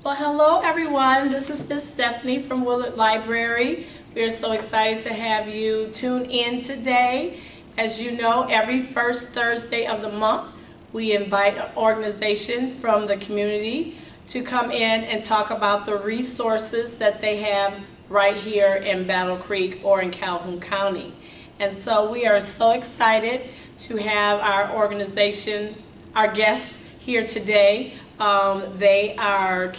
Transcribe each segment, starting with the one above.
Well, hello everyone. This is Miss Stephanie from Willard Library. We are so excited to have you tune in today. As you know, every first Thursday of the month, we invite an organization from the community to come in and talk about the resources that they have right here in Battle Creek or in Calhoun County. And so we are so excited to have our organization, our guest here today. They are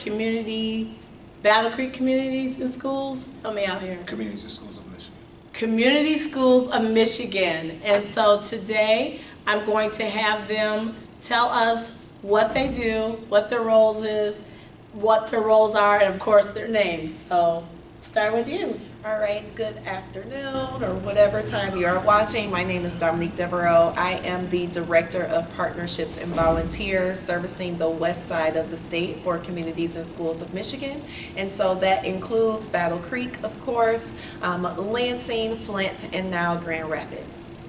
Battle Creek Communities and Schools. Help me out here. Communities and Schools of Michigan. Community Schools of Michigan. And so today I'm going to have them tell us what they do, what their roles are, and of course their names. So start with you. All right, good afternoon or whatever time you are watching. My name is Dominique Devereaux. I am the Director of Partnerships and Volunteers servicing the west side of the state for Communities and Schools of Michigan. And so that includes Battle Creek, of course, Lansing, Flint, and now Grand Rapids.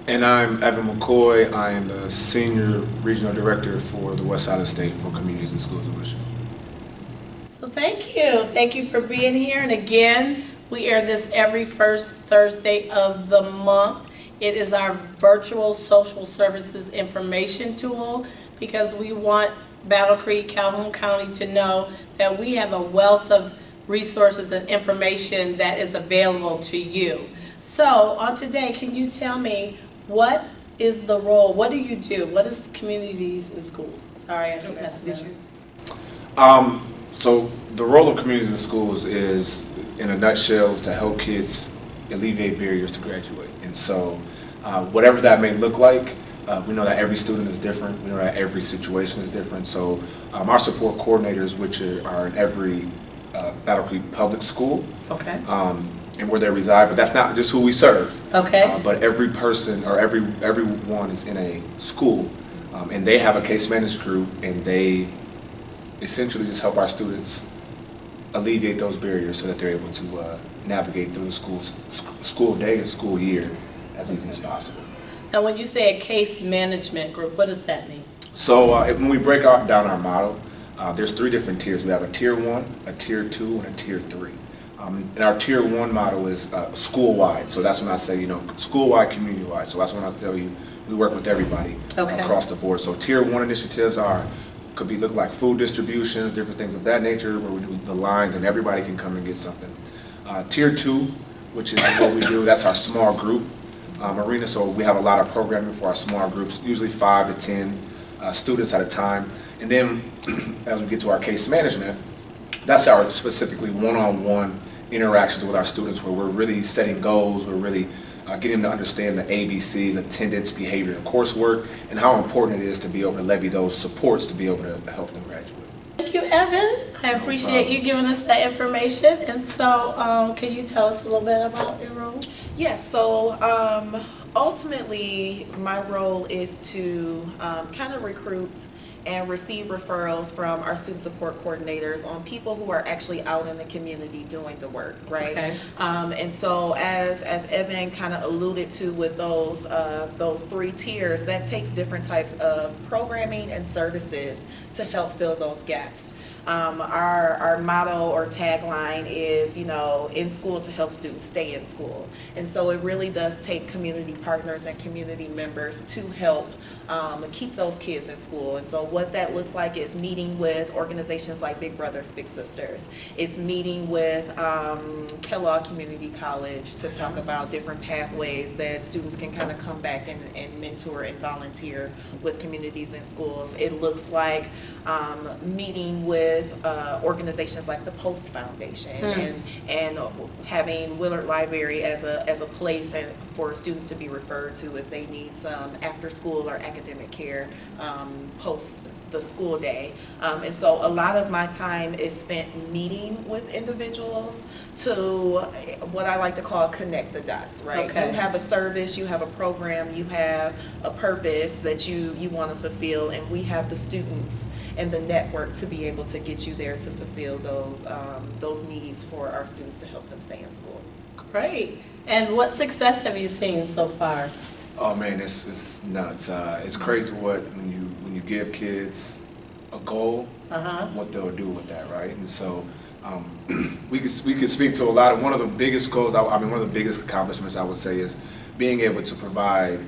And I'm Evan McCoy. I am the Senior Regional Director for the west side of the state for Communities and Schools of Michigan. So thank you. Thank you for being here. And again, we air this every first Thursday of the month. It is our virtual social services information tool because we want Battle Creek, Calhoun County to know that we have a wealth of resources and information that is available to you. So on today, can you tell me what is the role? What do you do? What is Communities and Schools? Sorry, I didn't mess with you. So the role of communities and schools is, in a nutshell, is to help kids alleviate barriers to graduate. And so whatever that may look like, we know that every student is different. We know that every situation is different. So our support coordinators, which are in every Battle Creek public school, Okay. And where they reside, but that's not just who we serve. Okay. But every person or everyone is in a school, and they have a case management group, and they essentially just help our students alleviate those barriers so that they're able to navigate through the school day and school year as easy as possible. Now, when you say a case management group, what does that mean? So when we break down our model, there's 3 different tiers. We have a tier 1, a tier 2, and a tier 3. And our tier 1 model is school-wide. So that's when I say, school-wide, community-wide. So that's when I tell you we work with everybody across the board. So tier 1 initiatives could look like food distributions, different things of that nature, where we do the lines and everybody can come and get something. Tier 2, which is what we do, that's our small group arena. So we have a lot of programming for our small groups, usually 5 to 10 students at a time. And then as we get to our case management, that's our specifically one-on-one interactions with our students, where we're really setting goals, we're really getting them to understand the ABCs, attendance, behavior, and coursework, and how important it is to be able to levy those supports to be able to help them graduate. Thank you, Evan. I appreciate you giving us that information. And so, can you tell us a little bit about your role? Yes, so ultimately my role is to kind of recruit and receive referrals from our student support coordinators on people who are actually out in the community doing the work, right? Okay. And so as Evan kind of alluded to with those 3 tiers, that takes different types of programming and services to help fill those gaps. Our motto or tagline is, in school to help students stay in school. And so it really does take community partners and community members to help keep those kids in school. And so what that looks like is meeting with organizations like Big Brothers Big Sisters. It's meeting with Kellogg Community College to talk about different pathways that students can kind of come back and mentor and volunteer with communities in schools. It looks like meeting with organizations like the Post Foundation and having Willard Library as a place for students to be referred to if they need some after school or academic care post the school day. And so a lot of my time is spent meeting with individuals to what I like to call connect the dots, right? Okay. You have a service, you have a program, you have a purpose that you want to fulfill, and we have the students and the network to be able to get you there to fulfill those needs for our students to help them stay in school. Great. And what success have you seen so far? Oh man, it's nuts. It's crazy when you give kids a goal, what they'll do with that, right? And so we could speak to a lot of, one of the biggest goals, one of the biggest accomplishments I would say is being able to provide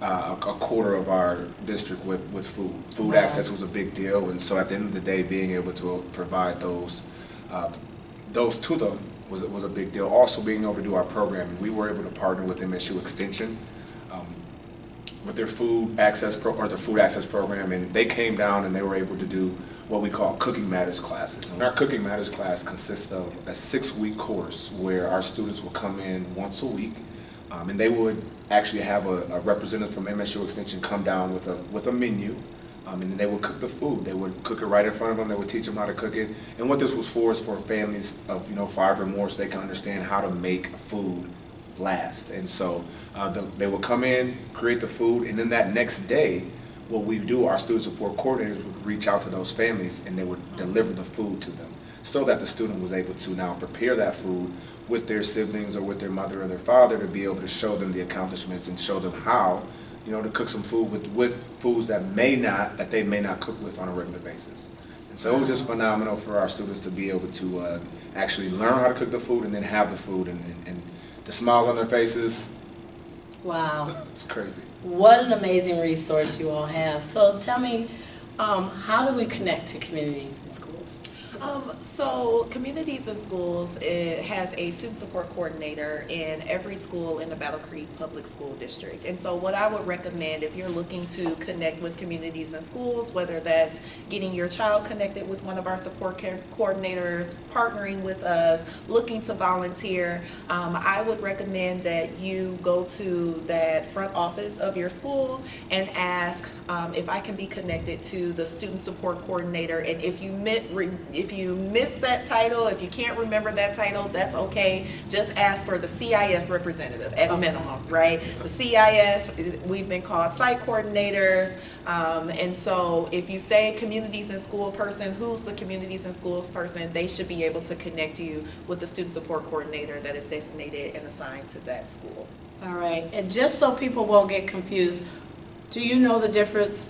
a quarter of our district with food. Food access was a big deal, and so at the end of the day, being able to provide those to them was a big deal. Also being able to do our programming. We were able to partner with MSU Extension with their food access program, and they came down and they were able to do what we call Cooking Matters classes. And our Cooking Matters class consists of a 6-week course where our students will come in once a week, and they would actually have a representative from MSU Extension come down with a menu, and then they would cook the food. They would cook it right in front of them. They would teach them how to cook it. And what this was for is for families of 5 or more, so they can understand how to make food last. And so they would come in, create the food, and then that next day, what we do, our student support coordinators would reach out to those families and they would deliver the food to them, so that the student was able to now prepare that food with their siblings or with their mother or their father, to be able to show them the accomplishments and show them how to cook some food with foods that they may not cook with on a regular basis. And so it was just phenomenal for our students to be able to actually learn how to cook the food and then have the food, and the smiles on their faces. Wow. It's crazy. What an amazing resource you all have. So tell me, how do we connect to communities and schools? So Communities in Schools, it has a student support coordinator in every school in the Battle Creek Public School District. And so what I would recommend, if you're looking to connect with Communities in Schools, whether that's getting your child connected with one of our support coordinators, partnering with us, looking to volunteer, I would recommend that you go to that front office of your school and ask if I can be connected to the student support coordinator. And if you missed that title, if you can't remember that title, that's okay. Just ask for the CIS representative at minimum, right? The CIS, we've been called site coordinators. And so if you say Communities in School person, who's the Communities in Schools person, they should be able to connect you with the student support coordinator that is designated and assigned to that school. All right. And just so people won't get confused, do you know the difference?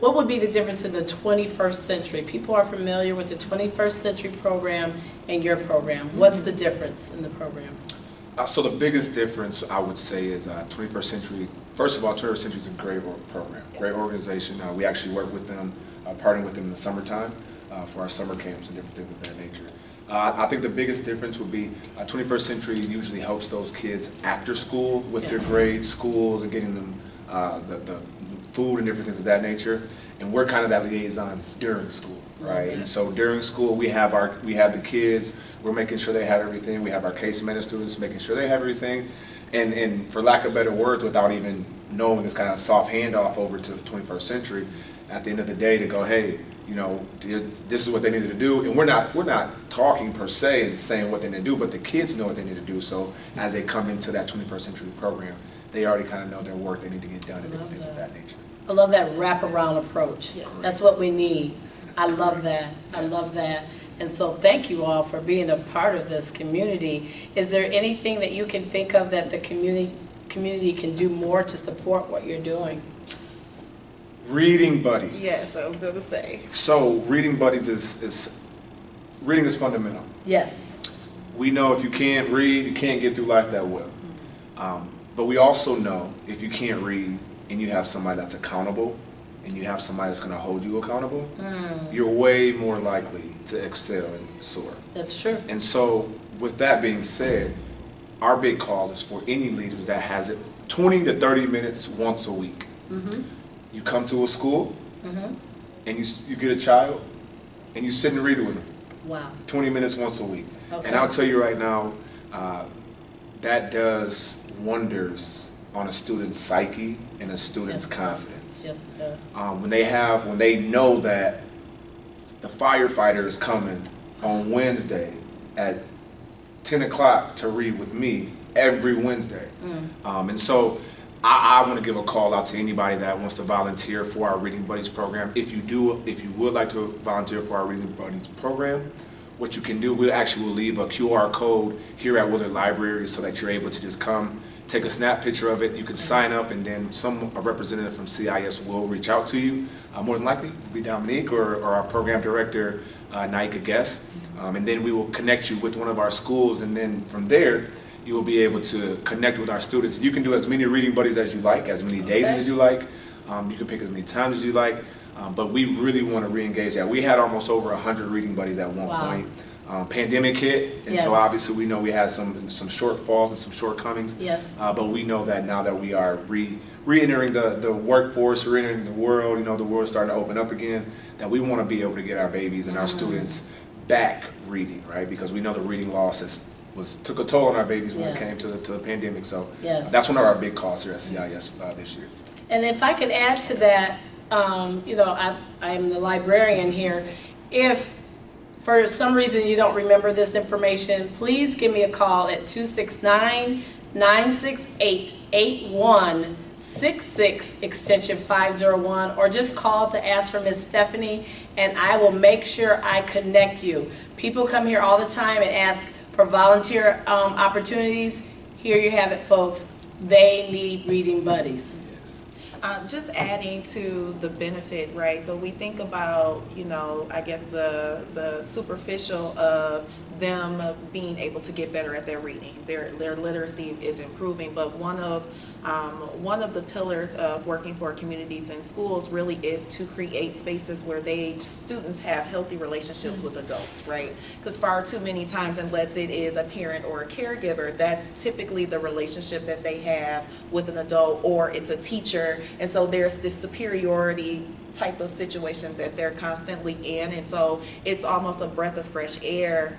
What would be the difference in the 21st century? People are familiar with the 21st century program and your program. What's the difference in the program? So the biggest difference, I would say, is 21st century. First of all, 21st century is a great program, great organization. We actually work with them, partnering with them in the summertime for our summer camps and different things of that nature. I think the biggest difference would be 21st century usually helps those kids after school with their grades, schools, and getting them the food and different things of that nature, and we're kind of that liaison during school, right? And so during school we have the kids, we're making sure they have everything. We have our case management students making sure they have everything, and for lack of better words, without even knowing, it's kind of a soft handoff over to the 21st century at the end of the day to go, hey, this is what they needed to do, and we're not talking per se and saying what they need to do, but the kids know what they need to do. So as they come into that 21st century program, they already kind of know their work they need to get done and different things of that nature. I love that wraparound approach. Yes. That's what we need. I love that. I love that. And so thank you all for being a part of this community. Is there anything that you can think of that the community can do more to support what you're doing? Reading buddies. Yes, I was going to say. So reading buddies reading is fundamental. Yes. We know if you can't read, you can't get through life that well. But we also know if you can't read and you have somebody that's accountable and you have somebody that's going to hold you accountable, you're way more likely to excel and soar. That's true. And so with that being said, our big call is for any leaders that has it 20 to 30 minutes once a week. You come to a school and you get a child and you sit and read it with them. Wow. 20 minutes once a week. Okay. And I'll tell you right now, that does wonders on a student's psyche and a student's confidence. Yes, it does. When they know that the firefighter is coming on Wednesday at 10 o'clock to read with me every Wednesday. And so I want to give a call out to anybody that wants to volunteer for our Reading Buddies program. If you would like to volunteer for our Reading Buddies program, what you can do, we actually will leave a QR code here at Willard Library so that you're able to just come take a snap picture of it. You can sign up, and then a representative from CIS will reach out to you. More than likely, it'll be Dominique or our program director, Naika Guest. And then we will connect you with one of our schools, and then from there, you will be able to connect with our students. You can do as many reading buddies as you like, as many days as you like. You can pick as many times as you like. But we really want to re-engage that. We had almost over 100 reading buddies at one point. Pandemic hit, and so obviously we know we had some shortfalls and some shortcomings. Yes. But we know that now that we are re-entering the workforce, re-entering the world, the world's starting to open up again, that we want to be able to get our babies and our students back reading, right? Because we know the reading loss took a toll on our babies when it came to the pandemic. So that's one of our big costs here at CIS this year. And if I could add to that, I'm the librarian here. If for some reason you don't remember this information, please give me a call at 269-968-8166 extension 501, or just call to ask for Miss Stephanie, and I will make sure I connect you. People come here all the time and ask for volunteer opportunities. Here you have it, folks. They need reading buddies. Just adding to the benefit, right? So we think about, I guess the superficial of them being able to get better at their reading. Their literacy is improving, but one of the pillars of working for communities and schools really is to create spaces where students have healthy relationships with adults, right? Because far too many times, unless it is a parent or a caregiver, that's typically the relationship that they have with an adult, or it's a teacher, and so there's this superiority type of situation that they're constantly in, and so it's almost a breath of fresh air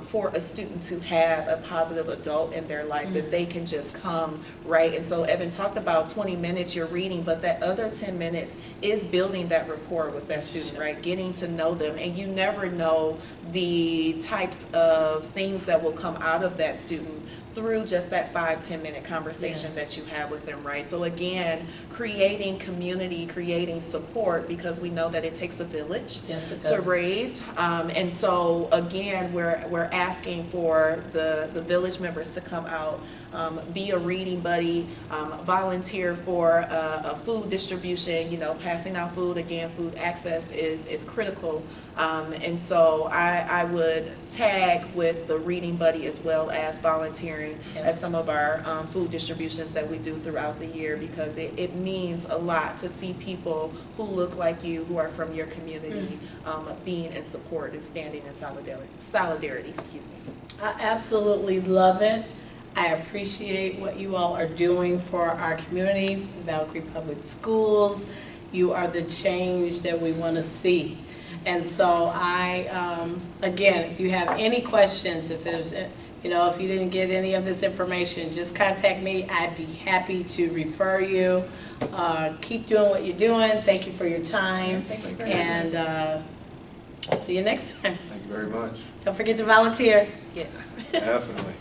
for a student to have a positive adult in their life that they can just come, right? And so Evan talked about 20 minutes you're reading, but that other 10 minutes is building that rapport with that student, right? Getting to know them, and you never know the types of things that will come out of that student through just that 5-10 minute conversation that you have with them, right? So again, creating community, creating support, because we know that it takes a village to raise. And so again, we're asking for the village members to come out, be a reading buddy, volunteer for a food distribution, passing out food. Again, food access is critical. And so I would tag with the reading buddy as well as volunteering at some of our food distributions that we do throughout the year, because it means a lot to see people who look like you, who are from your community, being in support and standing in solidarity. Excuse me. I absolutely love it. I appreciate what you all are doing for our community, for the Battle Creek Public Schools. You are the change that we want to see. And so again, if you have any questions, if there's, if you didn't get any of this information, just contact me. I'd be happy to refer you. Keep doing what you're doing. Thank you for your time. Thank you for having us. See you next time. Thank you very much. Don't forget to volunteer. Yes. Definitely.